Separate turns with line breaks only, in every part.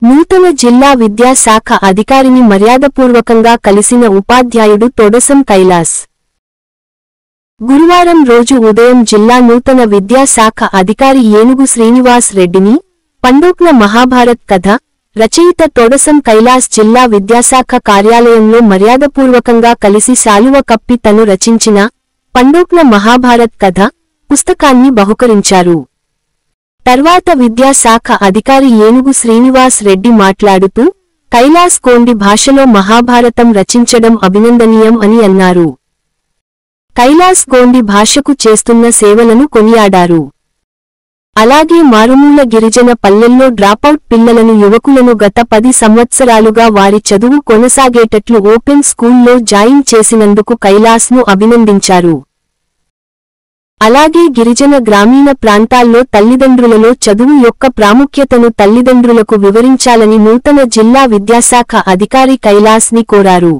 నూతన జిల్లా విద్యాశాఖ అధికారిని మర్యాదపూర్వకంగా కలిసిన ఉపాధ్యాయుడు తొడసం కైలాస్. గురువారం రోజు ఉదయం జిల్లా నూతన విద్యాశాఖ అధికారి ఏనుగు శ్రీనివాస్ రెడ్డిని, పండోక్ల మహాభారత్ కథ రచయిత తొడసం కైలాస్ జిల్లా విద్యాశాఖ కార్యాలయంలో మర్యాదపూర్వకంగా కలిసి శాలువ కప్పి తను రచించిన పండోక్ల మహాభారత్ కథ పుస్తకాన్ని బహుకరించారు. తర్వాత విద్యాశాఖ అధికారి ఏనుగు శ్రీనివాస్ రెడ్డి మాట్లాడుతూ, కైలాస్ గోండి భాషలో మహాభారతం రచించడం అభినందనీయం అని అన్నారు. కైలాస్ గోండి భాషకు చేస్తున్న సేవలను కొనియాడారు. అలాగే మారుమూల గిరిజన పల్లెల్లో డ్రాపౌట్ పిల్లలను యువకులను గత 10 సంవత్సరాలుగా వారి చదువు కొనసాగేటట్లు ఓపెన్ స్కూల్లో జాయిన్ చేసినందుకు కైలాస్ను అభినందించారు. అలాగే గిరిజన గ్రామీణ ప్రాంతాల్లో తల్లిదండ్రులలో చదువు యొక్క ప్రాముఖ్యతను తల్లిదండ్రులకు వివరించాలని నూతన జిల్లా విద్యాశాఖ అధికారి కైలాస్ని కోరారు.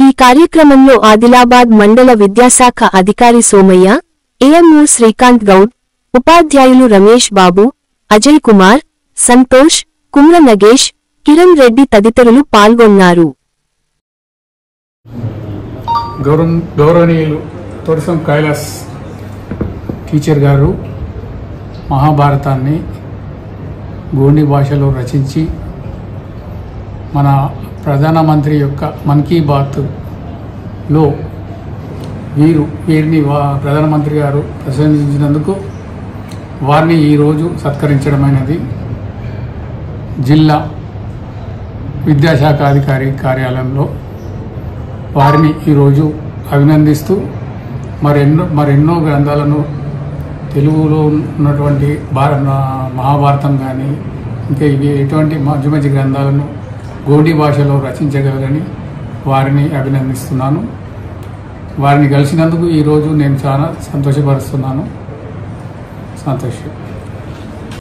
ఈ కార్యక్రమంలో ఆదిలాబాద్ మండల విద్యాశాఖ అధికారి సోమయ్య, ఏఎంఓ శ్రీకాంత్ గౌడ్, ఉపాధ్యాయులు రమేష్ బాబు, అజయ్ కుమార్, సంతోష్, కుమ్ర నగేష్, కిరణ్ రెడ్డి తదితరులు పాల్గొన్నారు.
గౌరవనీయులు తొడసం కైలాస్ టీచర్ గారు మహాభారతాన్ని గోండి భాషలో రచించి మన ప్రధానమంత్రి యొక్క మన్ కీ బాత్లో వీరిని ప్రధానమంత్రి గారు ప్రశంసించినందుకు వారిని ఈరోజు సత్కరించడమైనది. జిల్లా విద్యాశాఖ అధికారి కార్యాలయంలో వారిని ఈరోజు అభినందిస్తూ మరెన్నో గ్రంథాలను తెలుగులో ఉన్నటువంటి మహాభారతం కానీ ఇంకా ఇవి ఎటువంటి మంచి మంచి గ్రంథాలను గోండి భాషలో రచించగలరని వారిని అభినందిస్తున్నాను. వారిని కలిసినందుకు ఈరోజు నేను చాలా సంతోషపరుస్తున్నాను. సంతోషం.